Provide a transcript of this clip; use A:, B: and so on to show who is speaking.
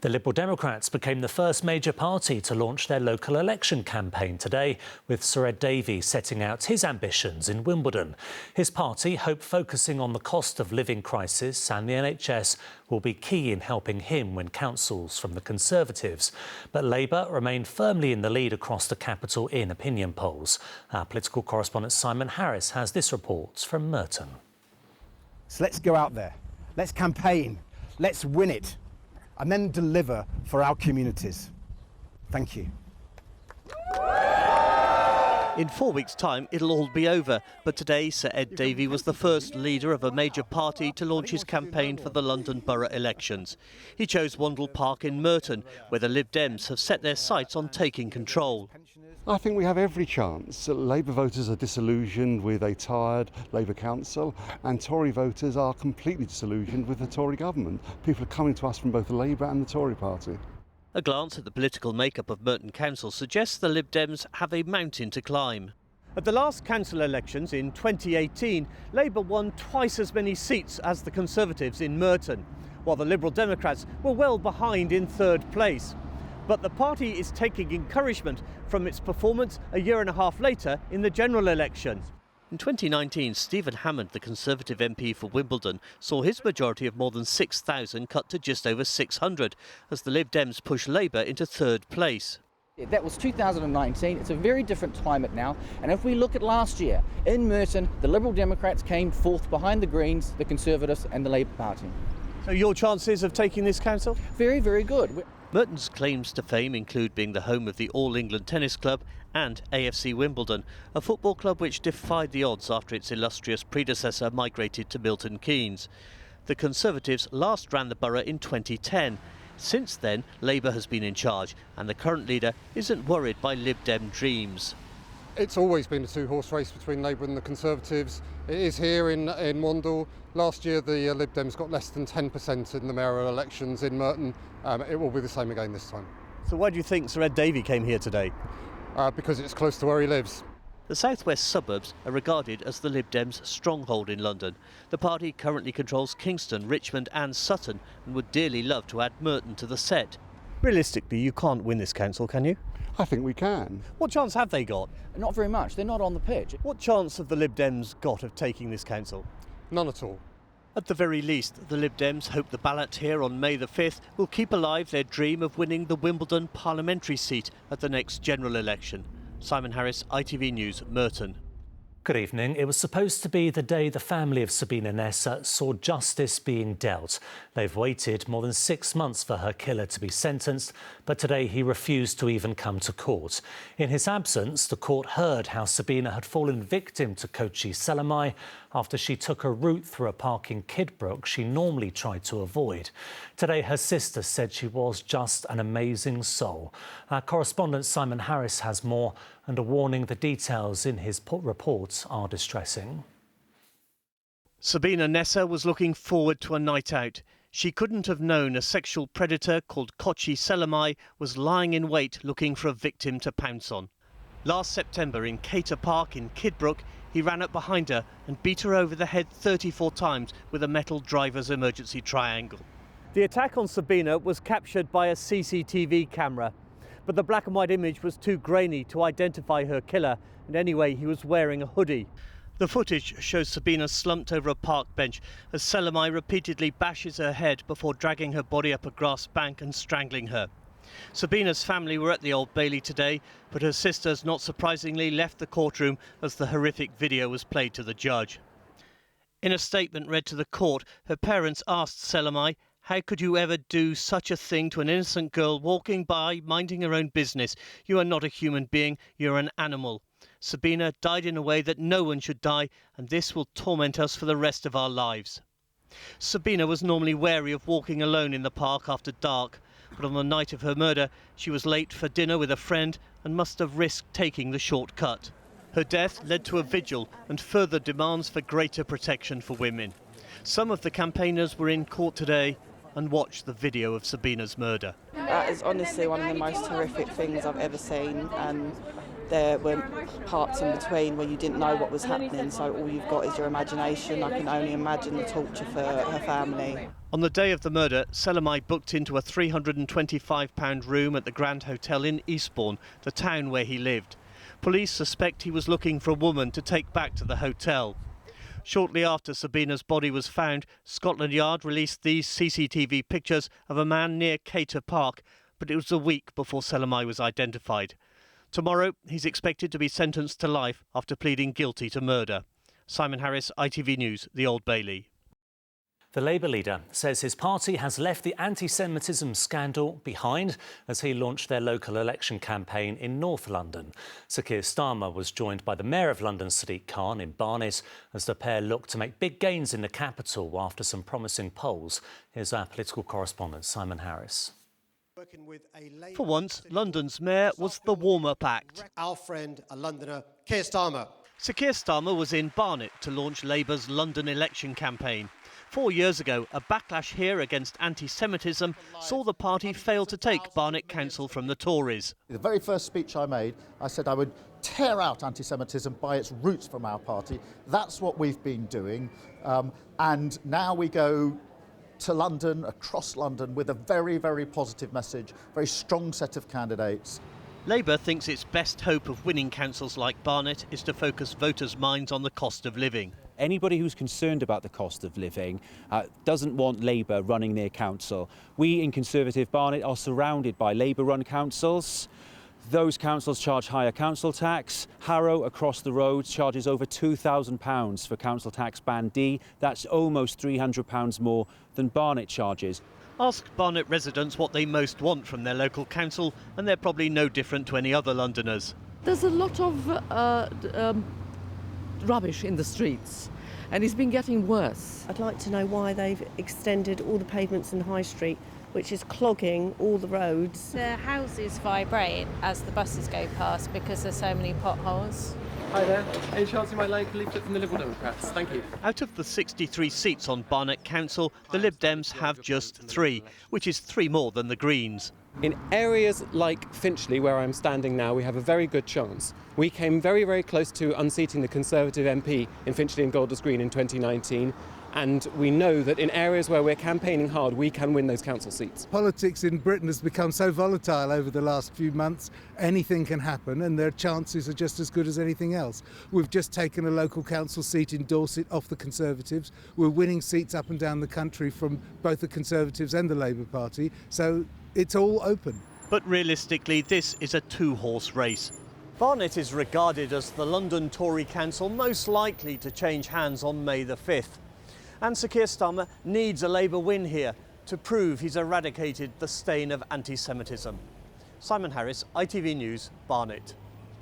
A: The Liberal Democrats became the first major party to launch their local election campaign today, with Sir Ed Davey setting out his ambitions in Wimbledon. His party hope focusing on the cost of living crisis and the NHS will be key in helping him win councils from the Conservatives. But Labour remain firmly in the lead across the capital in opinion polls. Our political correspondent Simon Harris has this report from Merton.
B: So let's go out there, let's campaign, let's win it, and then deliver for our communities. Thank you.
C: In 4 weeks' time, it'll all be over. But today, Sir Ed Davey was the first leader of a major party to launch his campaign for the London borough elections. He chose Wandle Park in Merton, where the Lib Dems have set their sights on taking control.
D: I think we have every chance. Labour voters are disillusioned with a tired Labour council, and Tory voters are completely disillusioned with the Tory government. People are coming to us from both the Labour and the Tory party.
C: A glance at the political makeup of Merton Council suggests the Lib Dems have a mountain to climb. At the last council elections in 2018, Labour won twice as many seats as the Conservatives in Merton, while the Liberal Democrats were well behind in third place. But the party is taking encouragement from its performance a year and a half later in the general election. In 2019, Stephen Hammond, the Conservative MP for Wimbledon, saw his majority of more than 6,000 cut to just over 600 as the Lib Dems pushed Labour into third place.
E: That was 2019. It's a very different climate now. And if we look at last year, in Merton, the Liberal Democrats came fourth behind the Greens, the Conservatives and the Labour Party.
C: So your chances of taking this council?
E: Very, very good.
C: Merton's claims to fame include being the home of the All England Tennis Club and AFC Wimbledon, a football club which defied the odds after its illustrious predecessor migrated to Milton Keynes. The Conservatives last ran the borough in 2010. Since then, Labour has been in charge, and the current leader isn't worried by Lib Dem dreams.
F: It's always been a two-horse race between Labour and the Conservatives. It is here in Wandle. Last year the Lib Dems got less than 10% in the mayoral elections in Merton. It will be the same again this time.
C: So why do you think Sir Ed Davey came here today?
F: Because it's close to where he lives.
C: The southwest suburbs are regarded as the Lib Dems' stronghold in London. The party currently controls Kingston, Richmond and Sutton and would dearly love to add Merton to the set. Realistically, you can't win this council, can you?
D: I think we can.
C: What chance have they got?
E: Not very much. They're not on the pitch.
C: What chance have the Lib Dems got of taking this council?
F: None at all.
C: At the very least, the Lib Dems hope the ballot here on May the 5th will keep alive their dream of winning the Wimbledon parliamentary seat at the next general election. Simon Harris, ITV News, Merton.
A: Good evening. It was supposed to be the day the family of Sabrina Nessa saw justice being dealt. They've waited more than 6 months for her killer to be sentenced, but today he refused to even come to court. In his absence, the court heard how Sabrina had fallen victim to Kochi Selamai after she took a route through a park in Kidbrooke she normally tried to avoid. Today, her sister said she was just an amazing soul. Our correspondent Simon Harris has more, and a warning: the details in his report are distressing.
C: Sabrina Nessa was looking forward to a night out. She couldn't have known a sexual predator called Kochi Selamai was lying in wait looking for a victim to pounce on. Last September in Cater Park in Kidbrooke, he ran up behind her and beat her over the head 34 times with a metal driver's emergency triangle. The attack on Sabrina was captured by a CCTV camera, but the black and white image was too grainy to identify her killer, and anyway, he was wearing a hoodie. The footage shows Sabrina slumped over a park bench as Selamai repeatedly bashes her head before dragging her body up a grass bank and strangling her. Sabrina's family were at the Old Bailey today, but her sisters, not surprisingly, left the courtroom as the horrific video was played to the judge. In a statement read to the court, her parents asked Selamai, "How could you ever do such a thing to an innocent girl walking by, minding her own business? You are not a human being, you're an animal. Sabrina died in a way that no one should die, and this will torment us for the rest of our lives." Sabrina was normally wary of walking alone in the park after dark, but on the night of her murder, she was late for dinner with a friend and must have risked taking the shortcut. Her death led to a vigil and further demands for greater protection for women. Some of the campaigners were in court today and watched the video of Sabrina's murder.
G: That is honestly one of the most horrific things I've ever seen, and there were parts in between where you didn't know what was happening, so all you've got is your imagination. I can only imagine the torture for her family.
C: On the day of the murder, Selamai booked into a £325 room at the Grand Hotel in Eastbourne, the town where he lived. Police suspect he was looking for a woman to take back to the hotel. Shortly after Sabina's body was found, Scotland Yard released these CCTV pictures of a man near Cater Park, but it was a week before Selamai was identified. Tomorrow, he's expected to be sentenced to life after pleading guilty to murder. Simon Harris, ITV News, the Old Bailey.
A: The Labour leader says his party has left the anti-Semitism scandal behind as he launched their local election campaign in North London. Sir Keir Starmer was joined by the Mayor of London, Sadiq Khan, in Barnet as the pair looked to make big gains in the capital after some promising polls. Here's our political correspondent, Simon Harris.
C: For once, London's mayor was the warm-up act.
H: Our friend, a Londoner, Keir Starmer.
C: Sir Keir Starmer was in Barnet to launch Labour's London election campaign. 4 years ago, a backlash here against anti-Semitism saw the party fail to take Barnet Council from the Tories.
I: The very first speech I made, I said I would tear out anti-Semitism by its roots from our party. That's what we've been doing. And now we go to London, across London, with a very, very positive message, very strong set of candidates.
C: Labour thinks its best hope of winning councils like Barnet is to focus voters' minds on the cost of living.
J: Anybody who's concerned about the cost of living doesn't want Labour running their council. We in Conservative Barnet are surrounded by Labour-run councils. Those councils charge higher council tax. Harrow, across the road, charges over £2,000 for council tax band D. That's almost £300 more than Barnet charges.
C: Ask Barnet residents what they most want from their local council, and they're probably no different to any other Londoners.
K: There's a lot of rubbish in the streets, and it's been getting worse.
L: I'd like to know why they've extended all the pavements in High Street, which is clogging all the roads.
M: The houses vibrate as the buses go past because there's so many potholes.
N: Hi there, any chance you might like a leaflet from the Lib Democrats? Thank you.
C: Out of the 63 seats on Barnet Council, the Lib Dems have just 3, which is 3 more than the Greens.
N: In areas like Finchley, where I'm standing now, we have a very good chance. We came very, very close to unseating the Conservative MP in Finchley and Golders Green in 2019. And we know that in areas where we're campaigning hard, we can win those council seats.
B: Politics in Britain has become so volatile over the last few months, anything can happen and their chances are just as good as anything else. We've just taken a local council seat in Dorset off the Conservatives. We're winning seats up and down the country from both the Conservatives and the Labour Party, so it's all open.
C: But realistically, this is a 2-horse race. Barnet is regarded as the London Tory council most likely to change hands on May the 5th. And Sir Keir Starmer needs a Labour win here to prove he's eradicated the stain of anti-Semitism. Simon Harris, ITV News, Barnet.